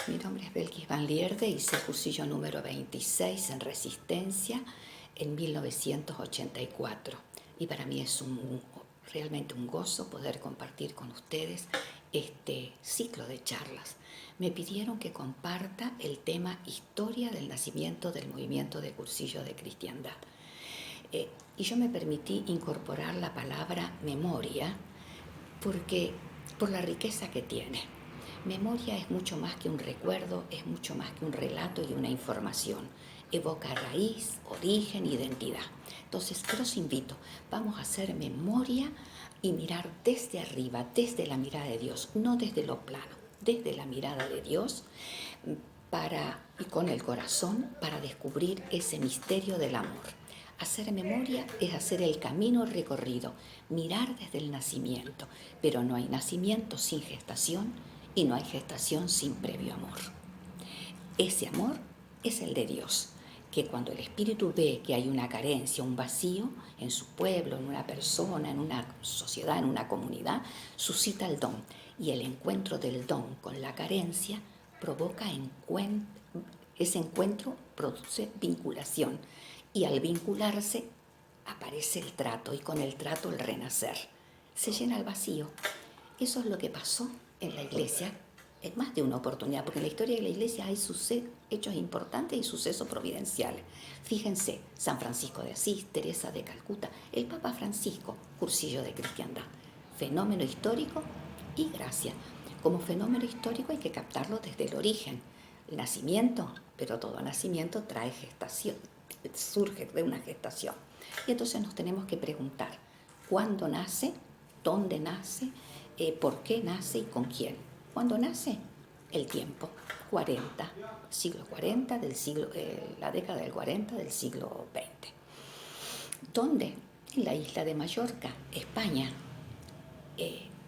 Mi nombre es Belkis Van Lierde, hice el cursillo número 26 en Resistencia en 1984 y para mí es realmente un gozo poder compartir con ustedes este ciclo de charlas. Me pidieron que comparta el tema Historia del nacimiento del movimiento de cursillo de cristiandad. Y yo me permití incorporar la palabra memoria porque por la riqueza que tiene. Memoria es mucho más que un recuerdo, es mucho más que un relato y una información. Evoca raíz, origen, identidad. Entonces, los invito, vamos a hacer memoria y mirar desde arriba, desde la mirada de Dios, no desde lo plano, desde la mirada de Dios, y con el corazón para descubrir ese misterio del amor. Hacer memoria es hacer el camino recorrido, mirar desde el nacimiento, pero no hay nacimiento sin gestación y no hay gestación sin previo amor. Ese amor es el de Dios, que cuando el Espíritu ve que hay una carencia, un vacío en su pueblo, en una persona, en una sociedad, en una comunidad, suscita el don. Y el encuentro del don con la carencia provoca ese encuentro produce vinculación. Y al vincularse aparece el trato y con el trato el renacer. Se llena el vacío. Eso es lo que pasó en la iglesia en más de una oportunidad, porque en la historia de la iglesia hay hechos importantes y sucesos providenciales. Fíjense, San Francisco de Asís, Teresa de Calcuta, el Papa Francisco, cursillo de cristiandad. Fenómeno histórico y gracia. Como fenómeno histórico hay que captarlo desde el origen. El nacimiento, pero todo nacimiento trae gestación, surge de una gestación. Y entonces nos tenemos que preguntar, ¿cuándo nace? ¿Dónde nace? ¿Por qué nace y con quién? ¿Cuándo nace? El tiempo, 40, siglo 40, la década del 40 del siglo XX. ¿Dónde? En la isla de Mallorca, España.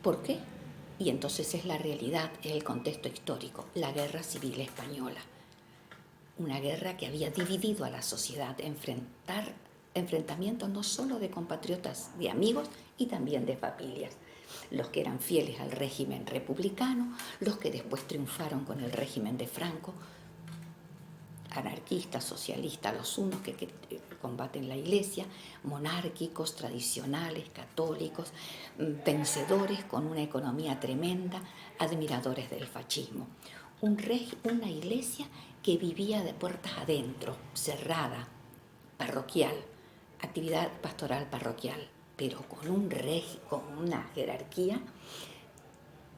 ¿Por qué? Y entonces es la realidad, es el contexto histórico, la guerra civil española. Una guerra que había dividido a la sociedad, enfrentamientos no solo de compatriotas, de amigos y también de familias. Los que eran fieles al régimen republicano, los que después triunfaron con el régimen de Franco, anarquistas, socialistas, los unos que combaten la iglesia, monárquicos, tradicionales, católicos, vencedores con una economía tremenda, admiradores del fascismo. Una iglesia que vivía de puertas adentro, cerrada, parroquial, actividad pastoral parroquial, pero con una jerarquía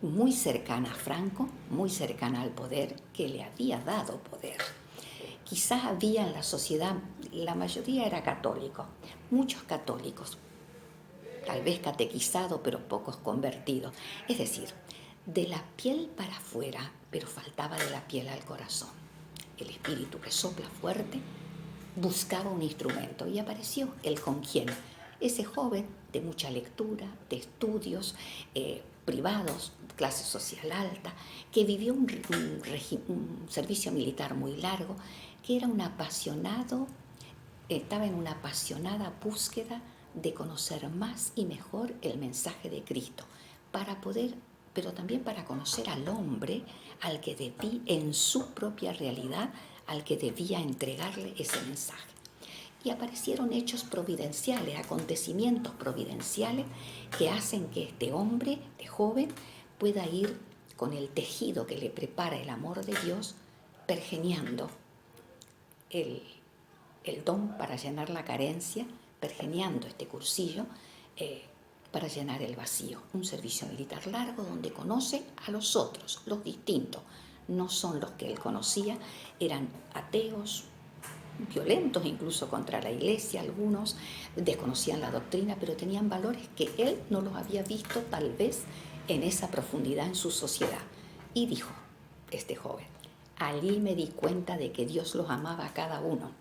muy cercana a Franco, muy cercana al poder, que le había dado poder. Quizás había en la sociedad, la mayoría era católico, muchos católicos, tal vez catequizados, pero pocos convertidos. Es decir, de la piel para afuera, pero faltaba de la piel al corazón. El espíritu que sopla fuerte buscaba un instrumento y apareció el con quién. Ese joven de mucha lectura, de estudios privados, clase social alta, que vivió un servicio militar muy largo, que era estaba en una apasionada búsqueda de conocer más y mejor el mensaje de Cristo, pero también para conocer al hombre al que debía, en su propia realidad, al que debía entregarle ese mensaje. Y aparecieron hechos providenciales, acontecimientos providenciales que hacen que este hombre, este joven, pueda ir con el tejido que le prepara el amor de Dios, pergeniando el don para llenar la carencia, pergeniando este cursillo para llenar el vacío. Un servicio militar largo donde conoce a los otros, los distintos. No son los que él conocía, eran ateos, violentos incluso contra la iglesia, algunos desconocían la doctrina, pero tenían valores que él no los había visto tal vez en esa profundidad en su sociedad. Y dijo, este joven, allí me di cuenta de que Dios los amaba a cada uno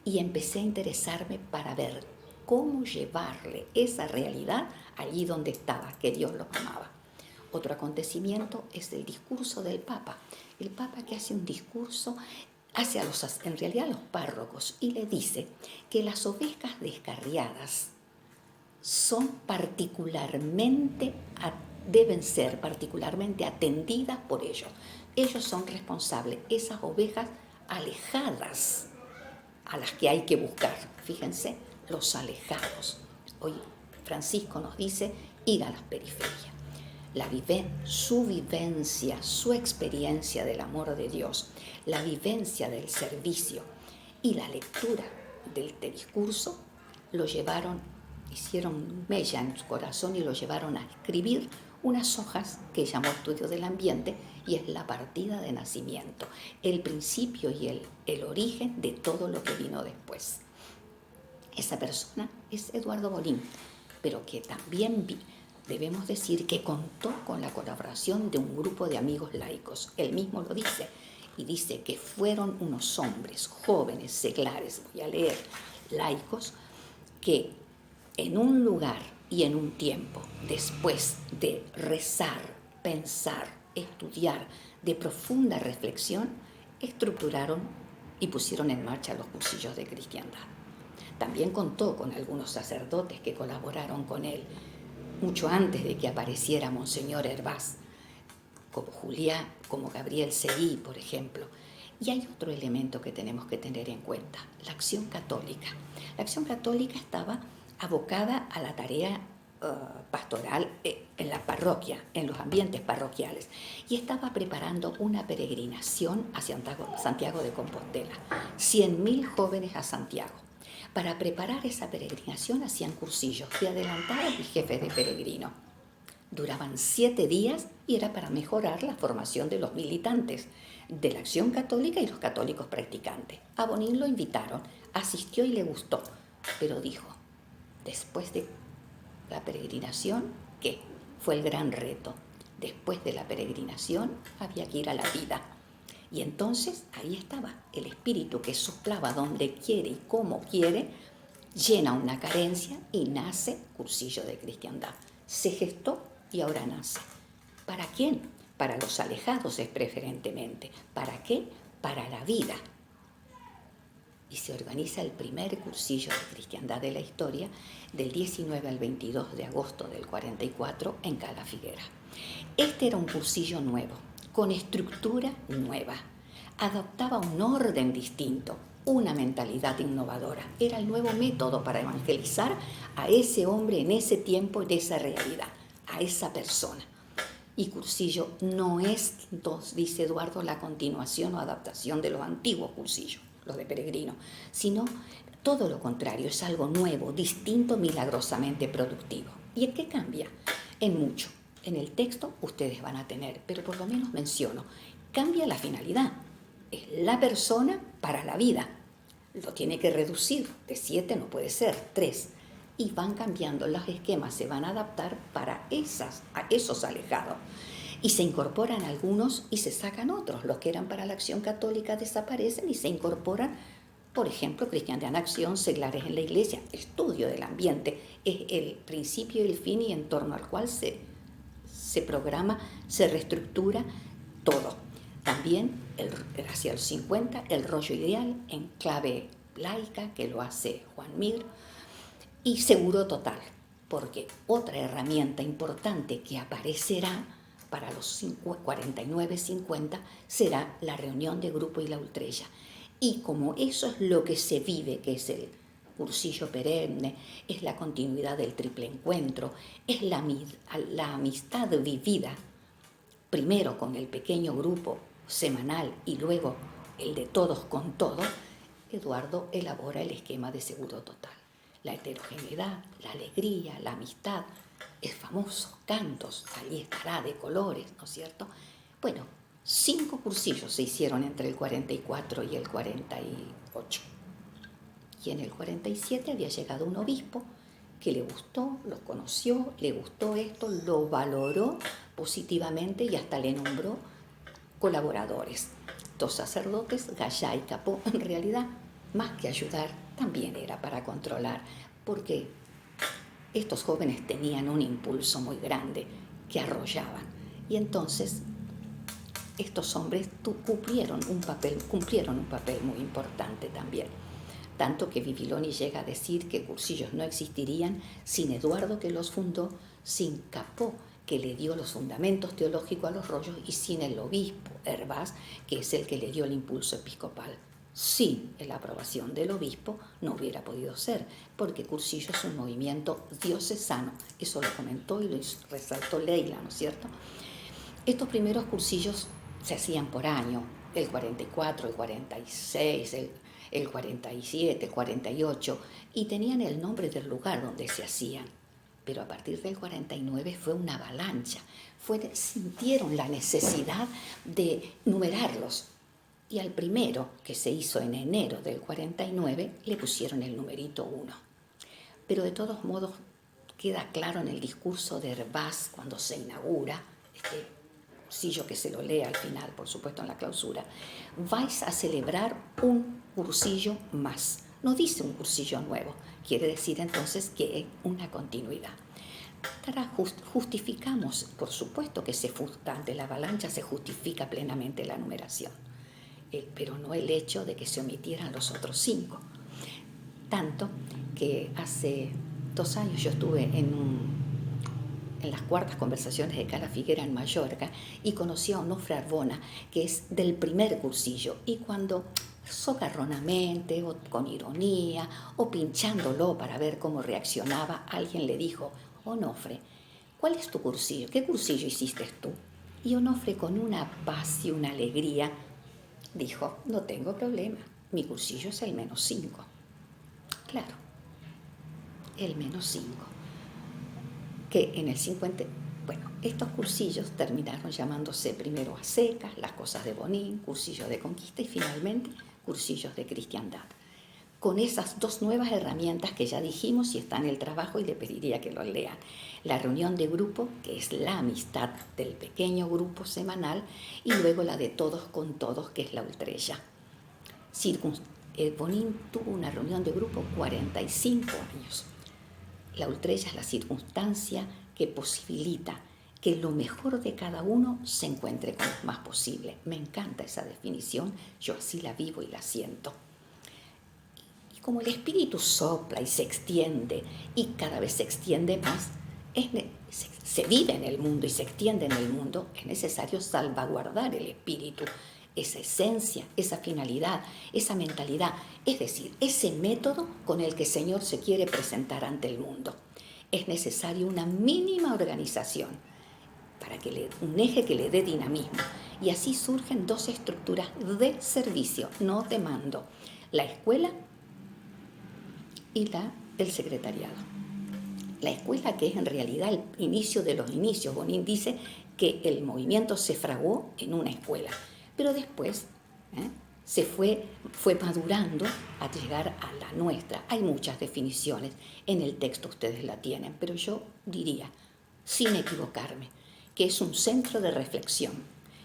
y empecé a interesarme para ver cómo llevarle esa realidad allí donde estaba, que Dios los amaba. Otro acontecimiento es el discurso del Papa. El Papa que hace un discurso en realidad a los párrocos y le dice que las ovejas descarriadas son particularmente deben ser particularmente atendidas por ellos. Ellos son responsables, esas ovejas alejadas a las que hay que buscar. Fíjense, los alejados. Hoy Francisco nos dice ir a las periferias. Su vivencia, su experiencia del amor de Dios, la vivencia del servicio y la lectura del discurso lo hicieron mella en su corazón y lo llevaron a escribir unas hojas que llamó Estudio del Ambiente, y es la partida de nacimiento, el principio y el origen de todo lo que vino después. Esa persona es Eduardo Bolín, pero que también debemos decir que contó con la colaboración de un grupo de amigos laicos. Él mismo lo dice, y dice que fueron unos hombres jóvenes, seglares, voy a leer, laicos, que en un lugar y en un tiempo, después de rezar, pensar, estudiar, de profunda reflexión, estructuraron y pusieron en marcha los cursillos de cristiandad. También contó con algunos sacerdotes que colaboraron con él, mucho antes de que apareciera Monseñor Hervás, como Julián, como Gabriel Seguí, por ejemplo. Y hay otro elemento que tenemos que tener en cuenta, la Acción Católica. La Acción Católica estaba abocada a la tarea pastoral en la parroquia, en los ambientes parroquiales, y estaba preparando una peregrinación a Santiago de Compostela, 100.000 jóvenes a Santiago. Para preparar esa peregrinación hacían cursillos de adelantados y jefes de peregrino. Duraban 7 días y era para mejorar la formación de los militantes de la Acción Católica y los católicos practicantes. A Bonín lo invitaron, asistió y le gustó, pero dijo, después de la peregrinación, ¿qué? Fue el gran reto. Después de la peregrinación había que ir a la vida. Y entonces ahí estaba el espíritu que soplaba donde quiere y como quiere, llena una carencia y nace Cursillo de Cristiandad. Se gestó y ahora nace. ¿Para quién? Para los alejados es preferentemente. ¿Para qué? Para la vida. Y se organiza el primer Cursillo de Cristiandad de la historia del 19 al 22 de agosto del 44 en Cala Figuera. Este era un cursillo nuevo, con estructura nueva. Adoptaba un orden distinto, una mentalidad innovadora. Era el nuevo método para evangelizar a ese hombre en ese tiempo, en esa realidad, a esa persona. Y cursillo no es, dice Eduardo, la continuación o adaptación de los antiguos cursillos, los de peregrino, sino todo lo contrario, es algo nuevo, distinto, milagrosamente productivo. ¿Y en qué cambia? En mucho. En el texto ustedes van a tener, pero por lo menos menciono, cambia la finalidad. Es la persona para la vida. Lo tiene que reducir, de 7 no puede ser, 3. Y van cambiando, los esquemas se van a adaptar para a esos alejados. Y se incorporan algunos y se sacan otros. Los que eran para la Acción Católica desaparecen y se incorporan, por ejemplo, Cristiandad en Acción, Seglares en la Iglesia, Estudio del Ambiente. Es el principio y el fin y en torno al cual se programa, se reestructura todo. También hacia los 50, el rollo ideal en clave laica, que lo hace Juan Mir, y seguro total, porque otra herramienta importante que aparecerá para los 49-50 será la reunión de grupo y la ultrella. Y como eso es lo que se vive, que es el cursillo perenne, es la continuidad del triple encuentro, es la amistad vivida, primero con el pequeño grupo semanal y luego el de todos con todos, Eduardo elabora el esquema de seguro total. La heterogeneidad, la alegría, la amistad, es famoso, cantos, allí estará de colores, ¿no es cierto? Bueno, 5 cursillos se hicieron entre el 44 y el 48. Y en el 47 había llegado un obispo que le gustó, los conoció, le gustó esto, lo valoró positivamente y hasta le nombró colaboradores. 2 sacerdotes, Gallá y Capó, en realidad, más que ayudar, también era para controlar, porque estos jóvenes tenían un impulso muy grande que arrollaban. Y entonces estos hombres cumplieron un papel muy importante también. Tanto que Bibiloni llega a decir que cursillos no existirían sin Eduardo, que los fundó, sin Capó, que le dio los fundamentos teológicos a los rollos, y sin el obispo Hervás, que es el que le dio el impulso episcopal. Sin la aprobación del obispo no hubiera podido ser, porque Cursillo es un movimiento diocesano. Eso lo comentó y lo resaltó Leila, ¿no es cierto? Estos primeros cursillos se hacían por año, el 44, el 46, el 47, el 48, y tenían el nombre del lugar donde se hacían. Pero a partir del 49 fue una avalancha, sintieron la necesidad de numerarlos. Y al primero, que se hizo en enero del 49, le pusieron el numerito 1. Pero de todos modos queda claro en el discurso de Hervás cuando se inaugura, este cursillo que se lo lee al final, por supuesto en la clausura, vais a celebrar un cursillo más. No dice un cursillo nuevo, quiere decir entonces que es una continuidad. Justificamos, por supuesto que ante la avalancha se justifica plenamente la numeración, pero no el hecho de que se omitieran los otros 5. Tanto que hace 2 años yo estuve en las cuartas conversaciones de Cala Figuera en Mallorca y conocí a Onofre Arbona, que es del primer cursillo, y cuando socarronamente o con ironía o pinchándolo para ver cómo reaccionaba, alguien le dijo: Onofre, ¿cuál es tu cursillo? ¿Qué cursillo hiciste tú? Y Onofre, con una paz y una alegría, dijo: no tengo problema, mi cursillo es el -5. Claro, el -5. Que en el 50, bueno, estos cursillos terminaron llamándose primero a secas, las cosas de Bonín, cursillos de conquista, y finalmente cursillos de cristiandad. Con esas 2 nuevas herramientas que ya dijimos y está en el trabajo, y le pediría que lo lean. La reunión de grupo, que es la amistad del pequeño grupo semanal, y luego la de todos con todos, que es la ultrella. Bonín tuvo una reunión de grupo 45 años. La ultrella es la circunstancia que posibilita que lo mejor de cada uno se encuentre con lo más posible. Me encanta esa definición, yo así la vivo y la siento. Y como el espíritu sopla y se extiende, y cada vez se extiende más, se vive en el mundo y se extiende en el mundo, es necesario salvaguardar el espíritu, esa esencia, esa finalidad, esa mentalidad, es decir, ese método con el que el Señor se quiere presentar ante el mundo. Es necesario una mínima organización, un eje que le dé dinamismo, y así surgen 2 estructuras de servicio, no de mando: la escuela y el secretariado. La escuela, que es en realidad el inicio de los inicios. Bonín dice que el movimiento se fraguó en una escuela, pero después se fue madurando a llegar a la nuestra. Hay muchas definiciones, en el texto ustedes la tienen, pero yo diría, sin equivocarme, que es un centro de reflexión,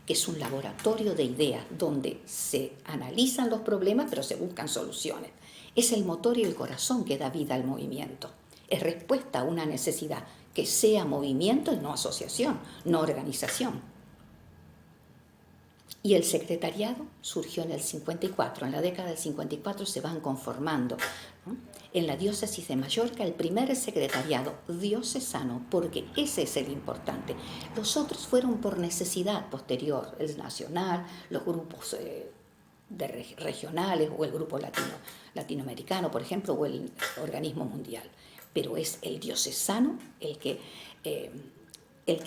que es un laboratorio de ideas donde se analizan los problemas pero se buscan soluciones. Es el motor y el corazón que da vida al movimiento. Es respuesta a una necesidad, que sea movimiento y no asociación, no organización. Y el secretariado surgió en el 54, en la década del 54 se van conformando, ¿no? En la diócesis de Mallorca, el primer secretariado diocesano, porque ese es el importante. Los otros fueron por necesidad posterior, el nacional, los grupos regionales, o el grupo latinoamericano, por ejemplo, o el organismo mundial. Pero es el diocesano el que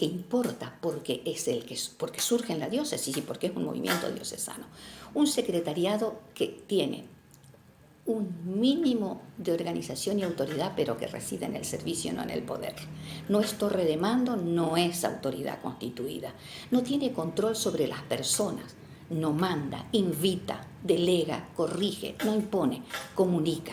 importa, porque porque surge en la diócesis y porque es un movimiento diocesano. Un secretariado que tiene un mínimo de organización y autoridad, pero que reside en el servicio, no en el poder. No es torre de mando, no es autoridad constituida. No tiene control sobre las personas, no manda, invita, delega, corrige, no impone, comunica.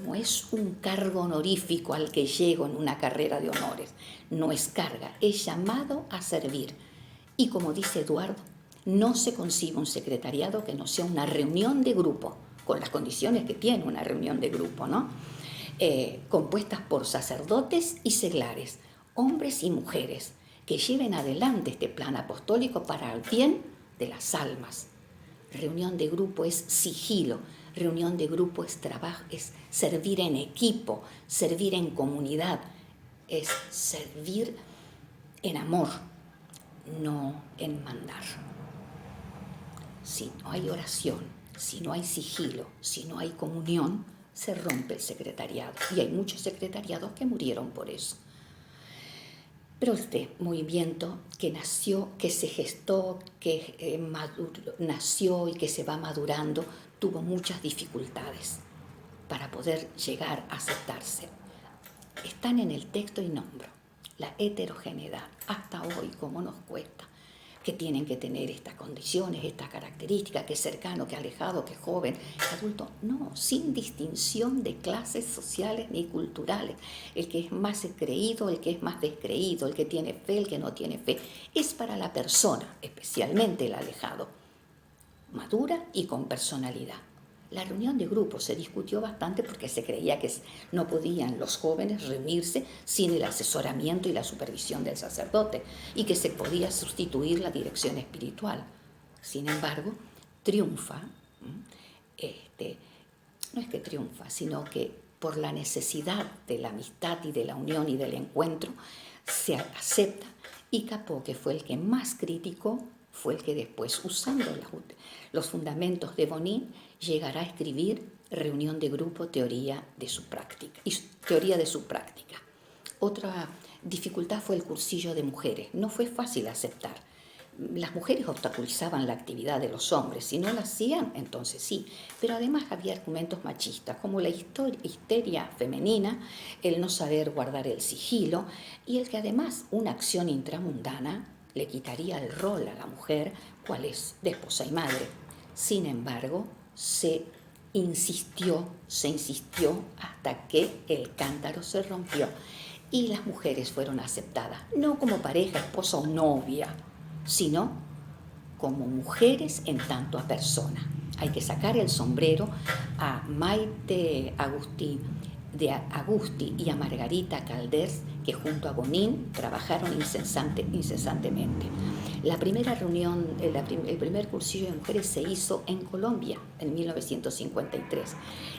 No es un cargo honorífico al que llego en una carrera de honores, no es carga, es llamado a servir. Y como dice Eduardo, no se concibe un secretariado que no sea una reunión de grupo, con las condiciones que tiene una reunión de grupo, ¿no? Compuestas por sacerdotes y seglares, hombres y mujeres, que lleven adelante este plan apostólico para el bien de las almas. Reunión de grupo es sigilo, reunión de grupo es trabajo, es servir en equipo, servir en comunidad. es servir en amor, no en mandar. Si no hay oración, si no hay sigilo, si no hay comunión, se rompe el secretariado. Y hay muchos secretariados que murieron por eso. Pero este movimiento que nació, que se gestó, que nació y que se va madurando, tuvo muchas dificultades para poder llegar a aceptarse. Están en el texto y nombro la heterogeneidad, hasta hoy, cómo nos cuesta, que tienen que tener estas condiciones, estas características, que es cercano, que alejado, que joven, que adulto. No, sin distinción de clases sociales ni culturales. El que es más creído, el que es más descreído, el que tiene fe, el que no tiene fe. Es para la persona, especialmente el alejado, madura y con personalidad. La reunión de grupo se discutió bastante porque se creía que no podían los jóvenes reunirse sin el asesoramiento y la supervisión del sacerdote y que se podía sustituir la dirección espiritual. Sin embargo, triunfa, no es que triunfa, sino que por la necesidad de la amistad y de la unión y del encuentro, se acepta, y Capó, que fue el que más criticó, fue el que después, usando los fundamentos de Bonin, llegará a escribir Reunión de Grupo, teoría de su práctica. Otra dificultad fue el cursillo de mujeres. No fue fácil aceptar. Las mujeres obstaculizaban la actividad de los hombres. Si no la hacían, entonces sí. Pero además había argumentos machistas, como la histeria femenina, el no saber guardar el sigilo, y el que además una acción intramundana le quitaría el rol a la mujer, cual es de esposa y madre. Sin embargo, se insistió hasta que el cántaro se rompió y las mujeres fueron aceptadas, no como pareja, esposa o novia, sino como mujeres en tanto a persona. Hay que sacar el sombrero a Maite Agustí y a Margarita Calders, que junto a Bonin trabajaron incesantemente. La primera reunión, el primer cursillo de mujeres se hizo en Colombia en 1953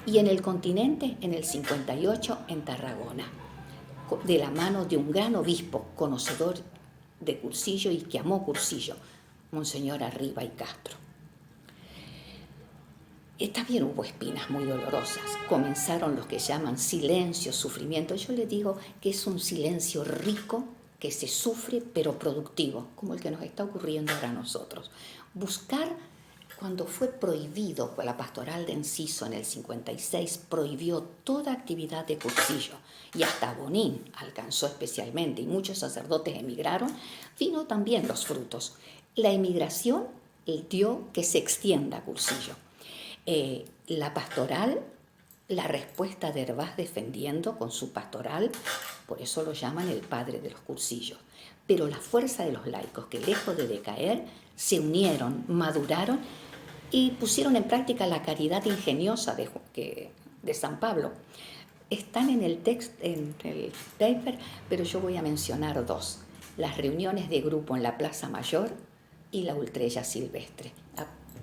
y en el continente en el 58 en Tarragona, de la mano de un gran obispo conocedor de cursillo y que amó cursillo, Monseñor Arriba y Castro. También hubo espinas muy dolorosas. Comenzaron los que llaman silencio, sufrimiento. Yo le digo que es un silencio rico que se sufre pero productivo, como el que nos está ocurriendo ahora a nosotros. Buscar, cuando fue prohibido la pastoral de Enciso en el 56, prohibió toda actividad de cursillo y hasta Bonin alcanzó especialmente y muchos sacerdotes emigraron, vino también los frutos. La emigración dio que se extienda cursillo. La pastoral, la respuesta de Hervás defendiendo con su pastoral, por eso lo llaman el padre de los cursillos. Pero la fuerza de los laicos, que lejos de decaer, se unieron, maduraron y pusieron en práctica la caridad ingeniosa de San Pablo. Están en el texto, en el paper, pero yo voy a mencionar dos: las reuniones de grupo en la Plaza Mayor y la Ultrella Silvestre.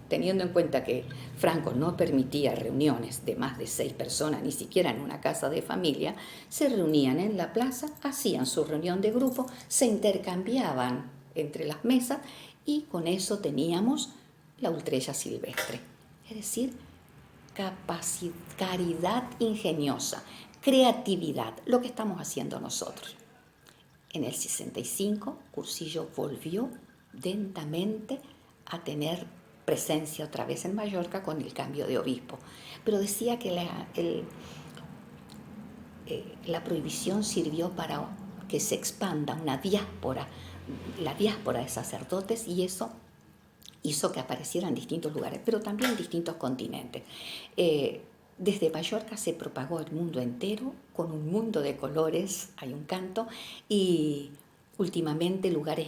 Teniendo en cuenta que Franco no permitía reuniones de más de 6 personas, ni siquiera en una casa de familia, se reunían en la plaza, hacían su reunión de grupo, se intercambiaban entre las mesas y con eso teníamos la Ultrella Silvestre. Es decir, caridad ingeniosa, creatividad, lo que estamos haciendo nosotros. En el 65, Cursillo volvió lentamente a tener presencia otra vez en Mallorca con el cambio de obispo. Pero decía que la prohibición sirvió para que se expanda una diáspora, la diáspora de sacerdotes, y eso hizo que aparecieran en distintos lugares, pero también en distintos continentes. Desde Mallorca se propagó el mundo entero, con un mundo de colores, hay un canto, y últimamente lugares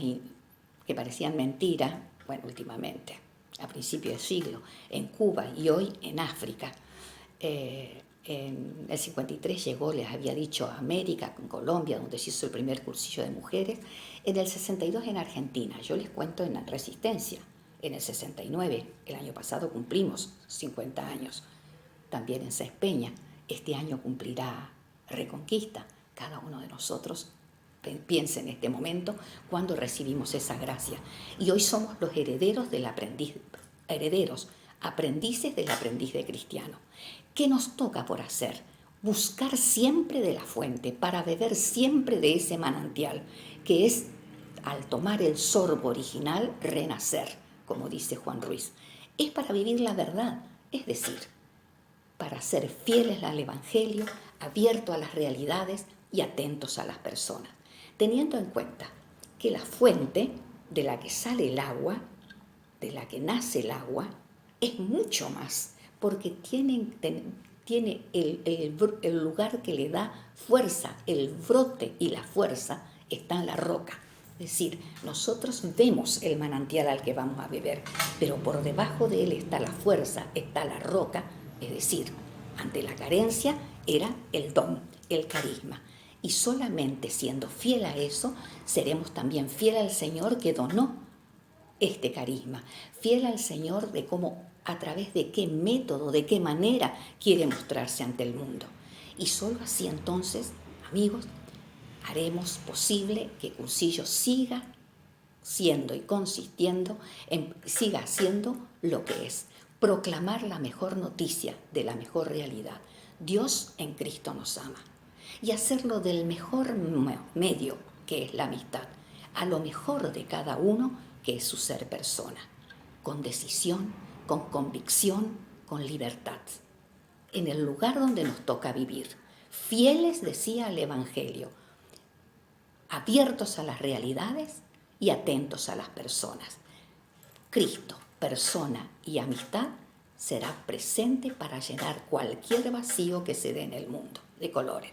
que parecían mentira, últimamente, a principios del siglo, en Cuba y hoy en África. En el 53 llegó, les había dicho, a América, en Colombia, donde se hizo el primer cursillo de mujeres. En el 62 en Argentina, yo les cuento en la Resistencia. En el 69, el año pasado, cumplimos 50 años. También en Cespeña, este año cumplirá Reconquista. Cada uno de nosotros piense en este momento cuando recibimos esa gracia. Y hoy somos los herederos del aprendiz, aprendices del aprendiz de cristiano. ¿Qué nos toca por hacer? Buscar siempre de la fuente, para beber siempre de ese manantial, que es, al tomar el sorbo original, renacer, como dice Juan Ruiz. Es para vivir la verdad, es decir, para ser fieles al Evangelio, abiertos a las realidades y atentos a las personas, teniendo en cuenta que la fuente de la que sale el agua, de la que nace el agua, es mucho más, porque tiene el lugar que le da fuerza, el brote y la fuerza está en la roca. Es decir, nosotros vemos el manantial al que vamos a beber, pero por debajo de él está la fuerza, está la roca, es decir, ante la carencia era el don, el carisma. Y solamente siendo fiel a eso, seremos también fiel al Señor que donó este carisma, fiel al Señor de cómo, a través de qué método, de qué manera quiere mostrarse ante el mundo. Y solo así entonces, amigos, haremos posible que Cursillo siga siendo y consistiendo, siga haciendo lo que es, proclamar la mejor noticia de la mejor realidad. Dios en Cristo nos ama. Y hacerlo del mejor medio, que es la amistad, a lo mejor de cada uno, que es su ser persona, con decisión, con convicción, con libertad. En el lugar donde nos toca vivir, fieles, decía, al Evangelio, abiertos a las realidades y atentos a las personas. Cristo, persona y amistad, será presente para llenar cualquier vacío que se dé en el mundo, de colores.